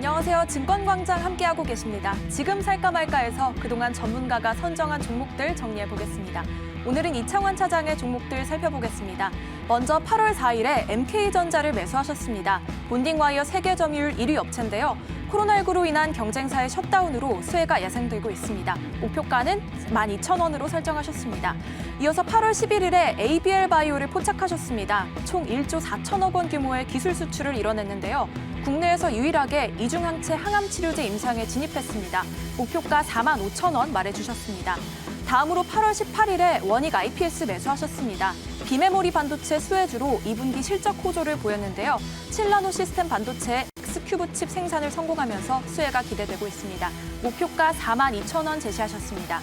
안녕하세요. 증권광장 함께하고 계십니다. 지금 살까 말까에서 그동안 전문가가 선정한 종목들 정리해보겠습니다. 오늘은 이창환 차장의 종목들 살펴보겠습니다. 먼저 8월 4일에 MK전자를 매수하셨습니다. 본딩와이어 세계 점유율 1위 업체인데요. 코로나19로 인한 경쟁사의 셧다운으로 수혜가 예상되고 있습니다. 목표가는 12,000원으로 설정하셨습니다. 이어서 8월 11일에 ABL바이오를 포착하셨습니다. 총 1조 4천억 원 규모의 기술 수출을 이뤄냈는데요. 국내에서 유일하게 이중항체 항암치료제 임상에 진입했습니다. 목표가 45,000원 말해주셨습니다. 다음으로 8월 18일에 원익 IPS 매수하셨습니다. 비메모리 반도체 수혜주로 2분기 실적 호조를 보였는데요. 7나노 시스템 반도체의 X큐브 칩 생산을 성공하면서 수혜가 기대되고 있습니다. 목표가 42,000원 제시하셨습니다.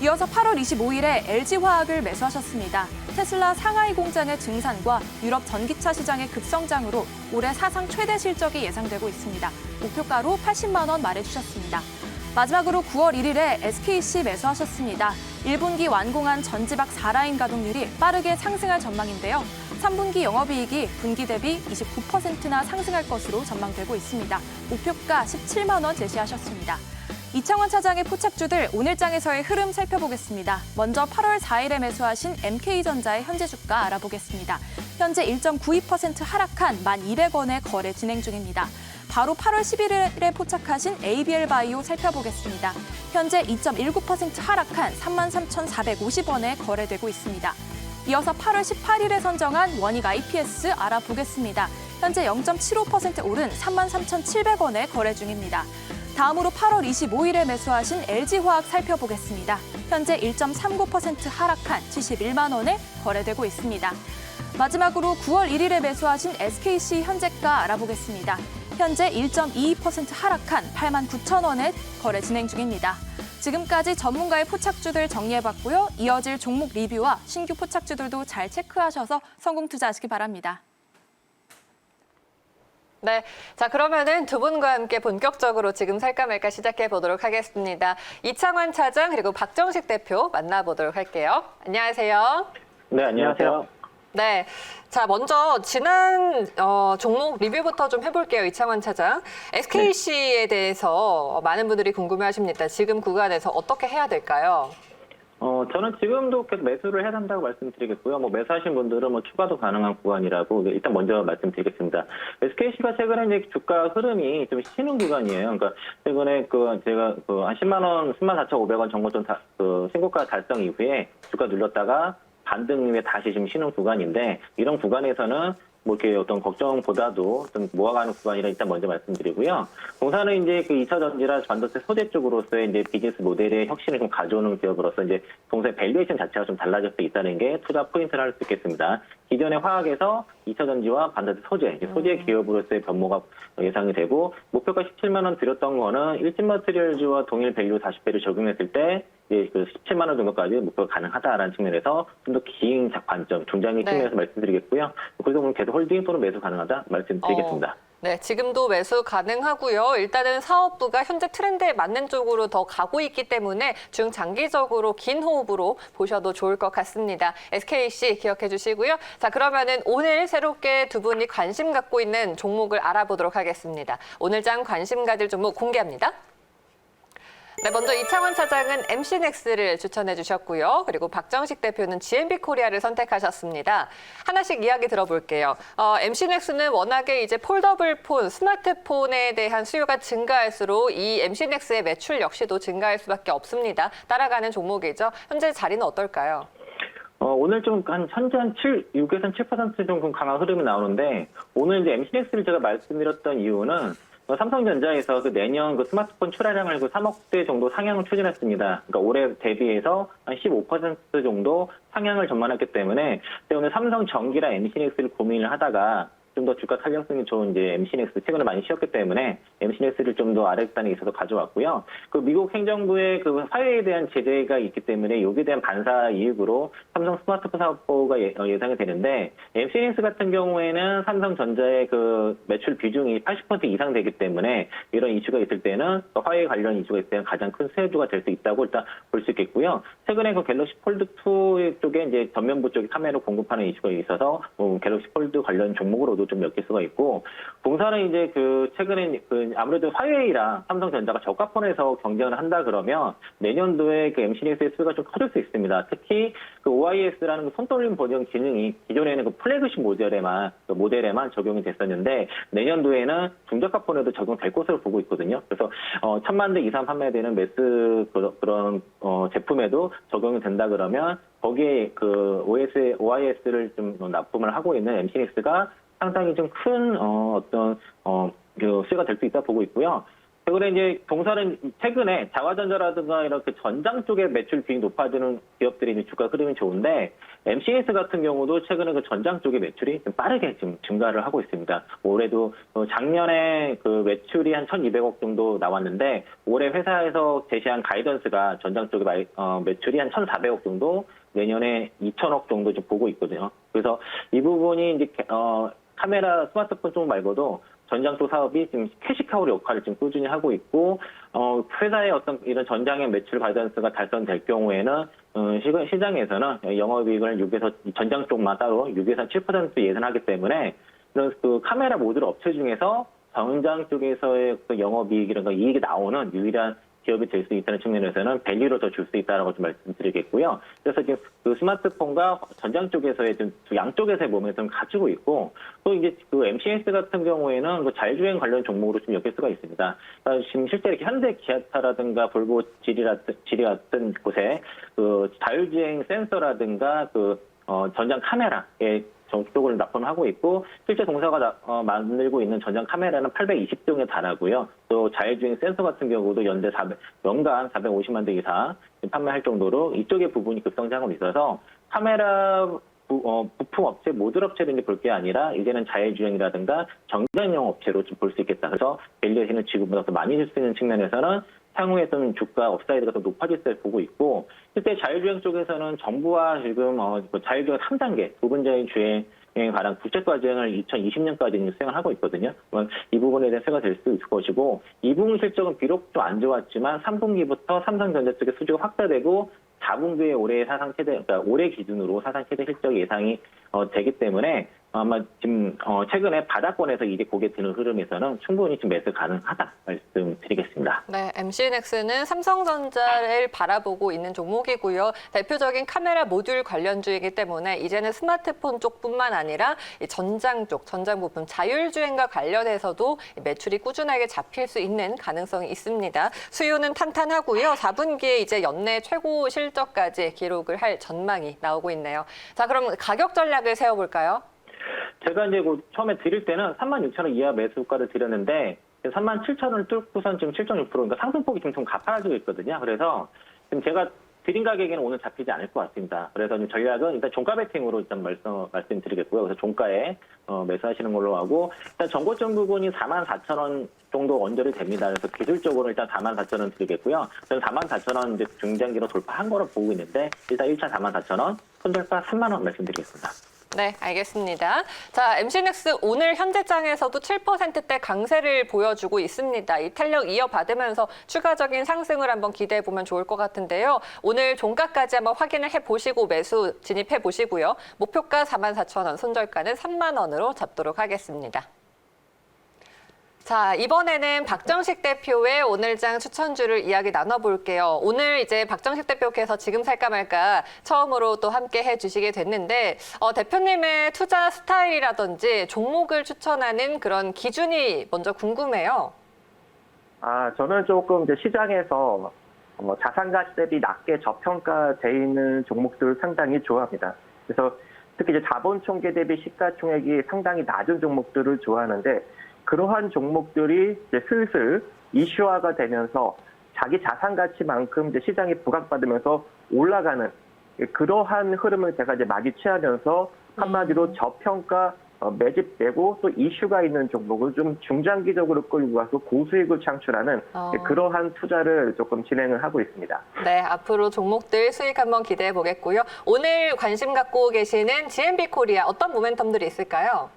이어서 8월 25일에 LG화학을 매수하셨습니다. 테슬라 상하이 공장의 증산과 유럽 전기차 시장의 급성장으로 올해 사상 최대 실적이 예상되고 있습니다. 목표가로 80만 원 말해주셨습니다. 마지막으로 9월 1일에 SKC 매수하셨습니다. 1분기 완공한 전지박 4라인 가동률이 빠르게 상승할 전망인데요. 3분기 영업이익이 분기 대비 29%나 상승할 것으로 전망되고 있습니다. 목표가 17만 원 제시하셨습니다. 이창환 차장의 포착주들 오늘 장에서의 흐름 살펴보겠습니다. 먼저 8월 4일에 매수하신 MK전자의 현재 주가 알아보겠습니다. 현재 1.92% 하락한 1,200원에 거래 진행 중입니다. 바로 8월 11일에 포착하신 ABL바이오 살펴보겠습니다. 현재 2.19% 하락한 33,450원에 거래되고 있습니다. 이어서 8월 18일에 선정한 원익 IPS 알아보겠습니다. 현재 0.75% 오른 33,700원에 거래 중입니다. 다음으로 8월 25일에 매수하신 LG화학 살펴보겠습니다. 현재 1.39% 하락한 71만 원에 거래되고 있습니다. 마지막으로 9월 1일에 매수하신 SKC 현재가 알아보겠습니다. 현재 1.22% 하락한 89,000원에 거래 진행 중입니다. 지금까지 전문가의 포착주들 정리해봤고요. 이어질 종목 리뷰와 신규 포착주들도 잘 체크하셔서 성공 투자하시기 바랍니다. 네, 자 그러면은 두 분과 함께 본격적으로 지금 살까 말까 시작해 보도록 하겠습니다. 이창환 차장 그리고 박정식 대표 만나보도록 할게요. 안녕하세요. 네, 안녕하세요. 네, 자 먼저 지난 종목 리뷰부터 좀 해볼게요. 이창환 차장. SKC에 대해서 많은 분들이 궁금해하십니다. 지금 구간에서 어떻게 해야 될까요? 저는 지금도 계속 매수를 해야 한다고 말씀드리겠고요. 매수하신 분들은 추가도 가능한 구간이라고 일단 먼저 말씀드리겠습니다. SKC가 최근에 이제 주가 흐름이 좀 쉬는 구간이에요. 그러니까 최근에 제가 한 10만 원, 104,500원 정도 좀 신고가 달성 이후에 주가 눌렸다가 반등 이후에 다시 지금 쉬는 구간인데 이런 구간에서는 이렇게 어떤 걱정보다도 좀 모아가는 구간이라 일단 먼저 말씀드리고요. 공사는 이제 2차 전지라 반도체 소재 쪽으로서의 이제 비즈니스 모델의 혁신을 좀 가져오는 기업으로서 이제 공사의 밸류에이션 자체가 좀 달라질 수 있다는 게 투자 포인트를 할 수 있겠습니다. 기존의 화학에서 2차 전지와 반도체 소재 기업으로서의 변모가 예상이 되고 목표가 17만 원 드렸던 거는 일진 머티리얼즈와 동일 밸류 40배를 적용했을 때 이제 17만 원 정도까지 목표가 가능하다라는 측면에서 좀 더 긴 관점, 중장기 측면에서 말씀드리겠고요. 그래서 오늘 계속 홀딩 또는 매수 가능하다 말씀드리겠습니다. 네, 지금도 매수 가능하고요. 일단은 사업부가 현재 트렌드에 맞는 쪽으로 더 가고 있기 때문에 중장기적으로 긴 호흡으로 보셔도 좋을 것 같습니다. SKC 기억해 주시고요. 자, 그러면은 오늘 새롭게 두 분이 관심 갖고 있는 종목을 알아보도록 하겠습니다. 오늘 장 관심 가질 종목 공개합니다. 네, 먼저 이창환 차장은 MC넥스를 추천해 주셨고요. 그리고 박정식 대표는 GMB코리아를 선택하셨습니다. 하나씩 이야기 들어볼게요. MC넥스는 워낙에 이제 폴더블 폰, 스마트폰에 대한 수요가 증가할수록 이 MC넥스의 매출 역시도 증가할 수밖에 없습니다. 따라가는 종목이죠. 현재 자리는 어떨까요? 오늘 좀 현재 6에서 7% 정도 강한 흐름이 나오는데 오늘 이제 MC넥스를 제가 말씀드렸던 이유는 삼성전자에서 내년 스마트폰 출하량을 3억대 정도 상향을 추진했습니다. 그러니까 올해 대비해서 한 15% 정도 상향을 전망했기 때문에 오늘 삼성전기랑 MC넥스를 고민을 하다가 좀 더 주가 탄력성이 좋은 이제 MC넥스 최근에 많이 쉬었기 때문에 MC넥스를 좀 더 아래단에 있어서 가져왔고요. 미국 행정부의 화웨이에 대한 제재가 있기 때문에 여기에 대한 반사 이익으로 삼성 스마트폰 사업부가 예상이 되는데 MC넥스 같은 경우에는 삼성전자의 매출 비중이 80% 이상 되기 때문에 이런 이슈가 있을 때는 화웨이 관련 이슈가 있을 때는 가장 큰 수혜주가 될 수 있다고 일단 볼 수 있겠고요. 최근에 갤럭시 폴드 2 쪽에 이제 전면부 쪽에 카메라 공급하는 이슈가 있어서 갤럭시 폴드 관련 종목으로도 정도 좀 엮일 수가 있고, 동사는 이제 최근에 아무래도 화웨이랑 삼성전자가 저가폰에서 경쟁을 한다 그러면 내년도에 MCNX의 수요가 좀 커질 수 있습니다. 특히 OIS라는 손떨림 버전 기능이 기존에는 플래그십 모델에만 적용이 됐었는데 내년도에는 중저가폰에도 적용될 것으로 보고 있거든요. 그래서 1,000만 대 이상 판매되는 매스 그런 제품에도 적용이 된다 그러면 거기에 OIS를 좀 납품을 하고 있는 MCNX가 상당히 좀 큰 수요가 될 수 있다 보고 있고요. 최근에 이제 동사는 최근에 자화전자라든가 이렇게 전장 쪽에 매출 비중이 높아지는 기업들이 이제 주가 흐름이 좋은데 MCNX 같은 경우도 최근에 전장 쪽의 매출이 좀 빠르게 지금 증가를 하고 있습니다. 올해도 작년에 매출이 한 1,200억 정도 나왔는데 올해 회사에서 제시한 가이던스가 전장 쪽의 매출이 한 1,400억 정도, 내년에 2,000억 정도 좀 보고 있거든요. 그래서 이 부분이 이제 카메라 스마트폰 쪽 말고도 전장 쪽 사업이 지금 캐시카우 역할을 지금 꾸준히 하고 있고, 회사의 어떤 이런 전장의 매출 가이던스가 달성될 경우에는, 시장에서는 영업이익을 전장 쪽만 따로 6에서 7% 예상하기 때문에, 이런 카메라 모듈 업체 중에서 전장 쪽에서의 영업이익이라든가 이익이 나오는 유일한 기업이 될 수 있다는 측면에서는 밸류를 더 줄 수 있다라고 좀 말씀드리겠고요. 그래서 지금 스마트폰과 전장 쪽에서의 좀 양쪽에서의 몸을 좀 가지고 있고, 또 이제 MCNX 같은 경우에는 자율주행 관련 종목으로 좀 엮일 수가 있습니다. 그러니까 지금 실제 현대 기아차라든가 볼보 지리 같은 곳에 자율주행 센서라든가 전장 카메라에 쪽을 납품하고 있고, 실제 동사가 만들고 있는 전장 카메라는 820종에 달하고요. 또 자율주행 센서 같은 경우도 연간 450만 대 이상 판매할 정도로 이쪽의 부분이 급성장하고 있어서 카메라 부품 업체, 모듈 업체를 볼 게 아니라 이제는 자율주행이라든가 경쟁용 업체로 좀 볼 수 있겠다. 그래서 밸류에이션을 지금보다 더 많이 줄 수 있는 측면에서는 향후에 좀 주가 업사이드가 더 높아질 때 보고 있고, 실제 자율주행 쪽에서는 정부와 지금 자율주행 3단계 부분적인 주행에 관한 국제과정을 2020년까지 수행을 하고 있거든요. 이 부분에 대한 세가 될 수 있을 것이고, 2분기 실적은 비록 좀 안 좋았지만 3분기부터 삼성전자 쪽의 수주가 확대되고 4분기에 올해 기준으로 사상 최대 실적 예상이 되기 때문에 아마 지금 최근에 바닥권에서 이제 고개 드는 흐름에서는 충분히 좀 매수 가능하다 말씀드리겠습니다. 네, MCNX는 삼성전자를 바라보고 있는 종목이고요. 대표적인 카메라 모듈 관련주이기 때문에 이제는 스마트폰 쪽뿐만 아니라 이 전장 쪽, 전장 부품 자율주행과 관련해서도 매출이 꾸준하게 잡힐 수 있는 가능성이 있습니다. 수요는 탄탄하고요. 4분기에 이제 연내 최고 실적까지 기록을 할 전망이 나오고 있네요. 자, 그럼 가격 전략을 세워볼까요? 제가 이제 처음에 드릴 때는 36,000원 이하 매수가를 드렸는데 37,000원을 뚫고선 지금 7.6%, 그러니까 상승폭이 좀 가파라지고 있거든요. 그래서 지금 제가 드린 가격에는 오늘 잡히지 않을 것 같습니다. 그래서 지금 전략은 일단 종가 베팅으로 일단 말씀드리겠고요. 그래서 종가에 매수하시는 걸로 하고, 일단 정고점 부분이 44,000원 정도 언저리 됩니다. 그래서 기술적으로 일단 44,000원 드리겠고요. 저는 44,000원 이제 중장기로 돌파한 거로 보고 있는데, 일단 1차 44,000원, 손절가 3만 원 말씀드리겠습니다. 네, 알겠습니다. 자, MCNX 오늘 현재장에서도 7%대 강세를 보여주고 있습니다. 이 탄력 이어받으면서 추가적인 상승을 한번 기대해 보면 좋을 것 같은데요. 오늘 종가까지 한번 확인을 해보시고 매수 진입해 보시고요. 목표가 44,000원, 손절가는 3만 원으로 잡도록 하겠습니다. 자, 이번에는 박정식 대표의 오늘장 추천주를 이야기 나눠볼게요. 오늘 이제 박정식 대표께서 지금 살까 말까 처음으로 또 함께 해주시게 됐는데, 대표님의 투자 스타일이라든지 종목을 추천하는 그런 기준이 먼저 궁금해요. 저는 조금 이제 시장에서 자산가치 대비 낮게 저평가돼 있는 종목들을 상당히 좋아합니다. 그래서 특히 이제 자본 총계 대비 시가총액이 상당히 낮은 종목들을 좋아하는데, 그러한 종목들이 이제 슬슬 이슈화가 되면서 자기 자산 가치만큼 이제 시장이 부각받으면서 올라가는 그러한 흐름을 제가 이제 많이 취하면서 한마디로 저평가 매집되고 또 이슈가 있는 종목을 좀 중장기적으로 끌고 가서 고수익을 창출하는 그러한 투자를 조금 진행을 하고 있습니다. 네, 앞으로 종목들 수익 한번 기대해 보겠고요. 오늘 관심 갖고 계시는 GMB 코리아 어떤 모멘텀들이 있을까요?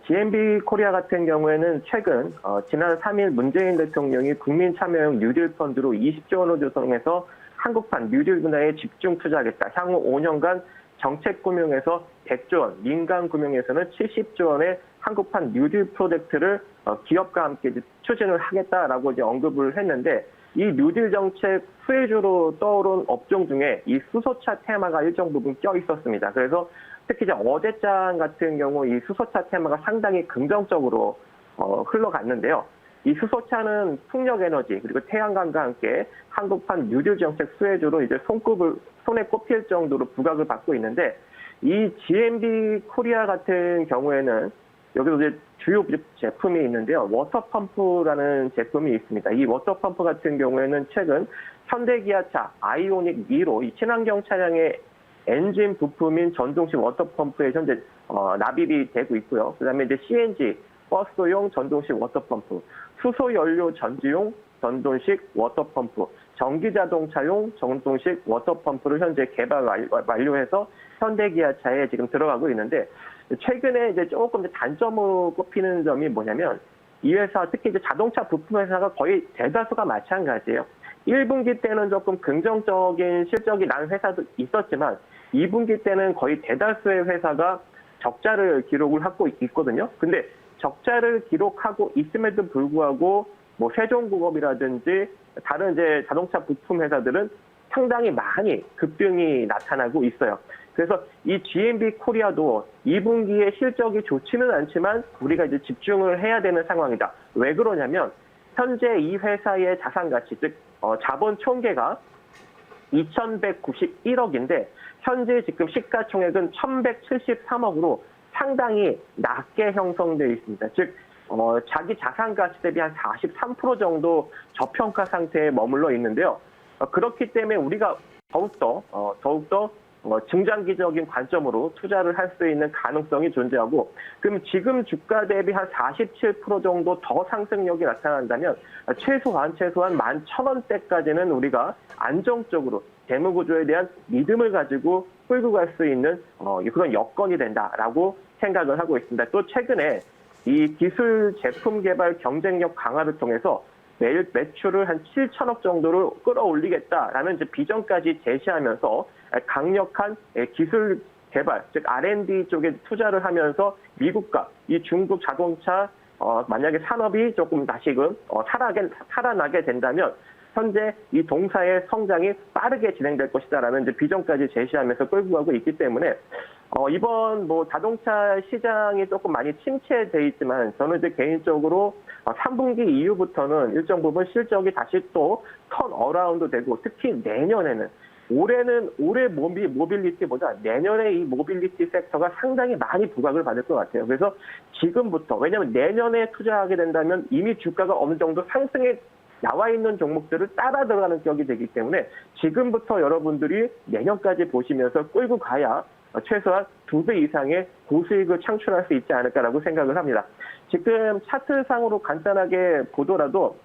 GMB 코리아 같은 경우에는 최근 지난 3일 문재인 대통령이 국민 참여형 뉴딜 펀드로 20조 원을 조성해서 한국판 뉴딜 분야에 집중 투자하겠다. 향후 5년간 정책금융에서 100조 원, 민간금융에서는 70조 원의 한국판 뉴딜 프로젝트를 기업과 함께 이제 추진을 하겠다라고 이제 언급을 했는데, 이 뉴딜 정책 수혜주로 떠오른 업종 중에 이 수소차 테마가 일정 부분 껴 있었습니다. 그래서 특히 이제 어제장 같은 경우 이 수소차 테마가 상당히 긍정적으로 흘러갔는데요. 이 수소차는 풍력에너지 그리고 태양광과 함께 한국판 뉴딜 정책 수혜주로 이제 손에 꼽힐 정도로 부각을 받고 있는데, 이 GMB 코리아 같은 경우에는 여기서 이제 주요 제품이 있는데요. 워터펌프라는 제품이 있습니다. 이 워터펌프 같은 경우에는 최근 현대기아차 아이오닉 2로 이 친환경 차량의 엔진 부품인 전동식 워터펌프에 현재 납입이 되고 있고요. 그다음에 이제 CNG 버스용 전동식 워터펌프, 수소연료 전지용 전동식 워터펌프, 전기자동차용 전동식 워터펌프를 현재 개발 완료해서 현대기아차에 지금 들어가고 있는데, 최근에 이제 조금 단점으로 꼽히는 점이 뭐냐면, 이 회사, 특히 이제 자동차 부품 회사가 거의 대다수가 마찬가지예요. 1분기 때는 조금 긍정적인 실적이 난 회사도 있었지만, 2분기 때는 거의 대다수의 회사가 적자를 기록을 하고 있거든요. 근데 적자를 기록하고 있음에도 불구하고 뭐 세종공업이라든지 다른 이제 자동차 부품 회사들은 상당히 많이 급등이 나타나고 있어요. 그래서 이 GMB 코리아도 2분기에 실적이 좋지는 않지만 우리가 이제 집중을 해야 되는 상황이다. 왜 그러냐면 현재 이 회사의 자산 가치, 즉 자본 총계가 2,191억인데 현재 지금 시가총액은 1,173억으로 상당히 낮게 형성되어 있습니다. 즉 자기 자산 가치 대비 한 43% 정도 저평가 상태에 머물러 있는데요. 그렇기 때문에 우리가 더욱더 중장기적인 관점으로 투자를 할 수 있는 가능성이 존재하고, 그럼 지금 주가 대비 한 47% 정도 더 상승력이 나타난다면 최소한 11,000원대까지는 우리가 안정적으로 재무구조에 대한 믿음을 가지고 끌고 갈 수 있는 그런 여건이 된다라고 생각을 하고 있습니다. 또 최근에 이 기술 제품 개발 경쟁력 강화를 통해서 매일 매출을 한 7천억 정도를 끌어올리겠다라는 이제 비전까지 제시하면서 강력한 기술 개발, 즉 R&D 쪽에 투자를 하면서 미국과 이 중국 자동차 만약에 산업이 조금 다시금 살아나게 된다면 현재 이 동사의 성장이 빠르게 진행될 것이다라는 이제 비전까지 제시하면서 끌고 가고 있기 때문에 이번 뭐 자동차 시장이 조금 많이 침체돼 있지만 저는 이제 개인적으로 3분기 이후부터는 일정 부분 실적이 다시 또 턴 어라운드 되고, 특히 내년에는 올해 모빌리티보다 내년에 이 모빌리티 섹터가 상당히 많이 부각을 받을 것 같아요. 그래서 지금부터, 왜냐하면 내년에 투자하게 된다면 이미 주가가 어느 정도 상승에 나와 있는 종목들을 따라 들어가는 격이 되기 때문에 지금부터 여러분들이 내년까지 보시면서 끌고 가야 최소한 2배 이상의 고수익을 창출할 수 있지 않을까라고 생각을 합니다. 지금 차트상으로 간단하게 보더라도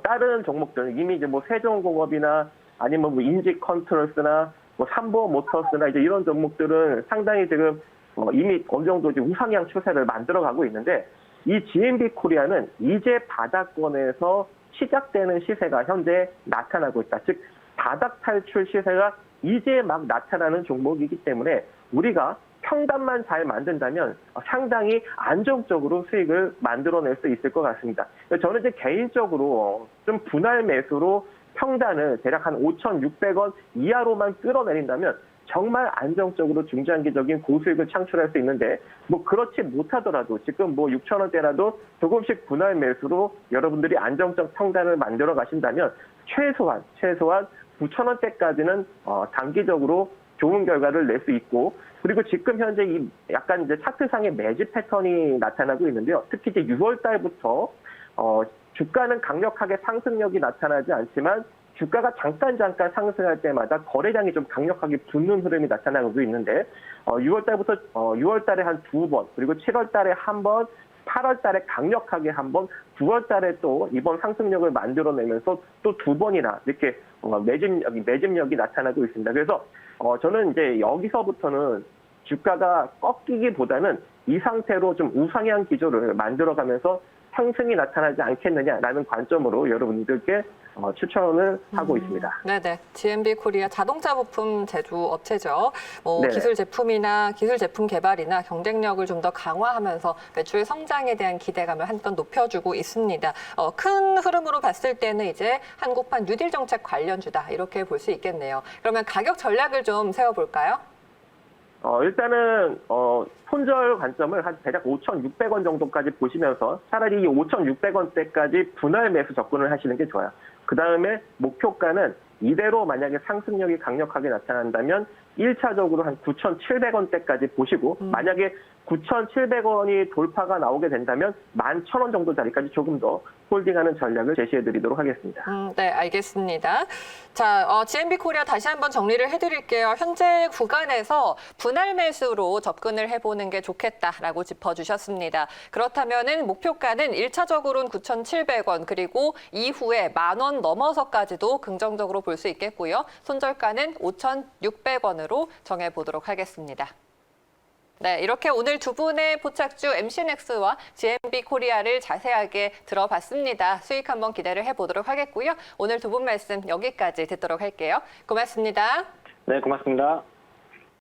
다른 종목들, 이미 이제 뭐 세종공업이나 아니면 뭐 인지컨트롤스나 뭐 삼보모터스나 이제 이런 종목들은 상당히 지금 이미 어느 정도 이제 우상향 추세를 만들어가고 있는데, 이 GMB 코리아는 이제 바닥권에서 시작되는 시세가 현재 나타나고 있다. 즉 바닥 탈출 시세가 이제 막 나타나는 종목이기 때문에 우리가 평단만 잘 만든다면 상당히 안정적으로 수익을 만들어낼 수 있을 것 같습니다. 저는 이제 개인적으로 좀 분할 매수로 평단을 대략 한 5,600원 이하로만 끌어내린다면 정말 안정적으로 중장기적인 고수익을 창출할 수 있는데, 뭐 그렇지 못하더라도 지금 뭐 6,000원대라도 조금씩 분할 매수로 여러분들이 안정적 평단을 만들어 가신다면 최소한 9,000원대까지는 단기적으로 좋은 결과를 낼 수 있고, 그리고 지금 현재 이 약간 이제 차트상의 매집 패턴이 나타나고 있는데요. 특히 이제 6월 달부터 주가는 강력하게 상승력이 나타나지 않지만 주가가 잠깐 상승할 때마다 거래량이 좀 강력하게 붙는 흐름이 나타나고 있는데, 6월 달부터 6월 달에 한 2번, 그리고 7월 달에 한 번, 8월 달에 강력하게 한 번, 9월 달에 또 이번 상승력을 만들어내면서 또 2번이나 이렇게 매집력이 나타나고 있습니다. 그래서 저는 이제 여기서부터는 주가가 꺾이기보다는 이 상태로 좀 우상향 기조를 만들어가면서 상승이 나타나지 않겠느냐라는 관점으로 여러분들께 추천을 하고 있습니다. 네네. GMB 코리아 자동차 부품 제조 업체죠. 네. 기술 제품이나 기술 제품 개발이나 경쟁력을 좀 더 강화하면서 매출 성장에 대한 기대감을 한껏 높여주고 있습니다. 큰 흐름으로 봤을 때는 이제 한국판 뉴딜 정책 관련주다 이렇게 볼 수 있겠네요. 그러면 가격 전략을 좀 세워볼까요? 일단은 손절 관점을 한 대략 5,600원 정도까지 보시면서 차라리 이 5,600원대까지 분할 매수 접근을 하시는 게 좋아요. 그 다음에 목표가는 이대로 만약에 상승력이 강력하게 나타난다면 1차적으로 한 9,700원대까지 보시고 만약에 9,700원이 돌파가 나오게 된다면 11,000원 정도 자리까지 조금 더 홀딩하는 전략을 제시해드리도록 하겠습니다. 네, 알겠습니다. 자, GMB 코리아 다시 한번 정리를 해드릴게요. 현재 구간에서 분할 매수로 접근을 해보는 게 좋겠다라고 짚어주셨습니다. 그렇다면은 목표가는 1차적으로는 9,700원 그리고 이후에 10,000원 넘어서까지도 긍정적으로 볼 수 있겠고요. 손절가는 5,600원으로 정해보도록 하겠습니다. 네, 이렇게 오늘 두 분의 포착주 MC넥스와 GMB 코리아를 자세하게 들어봤습니다. 수익 한번 기대를 해보도록 하겠고요. 오늘 두 분 말씀 여기까지 듣도록 할게요. 고맙습니다. 네, 고맙습니다.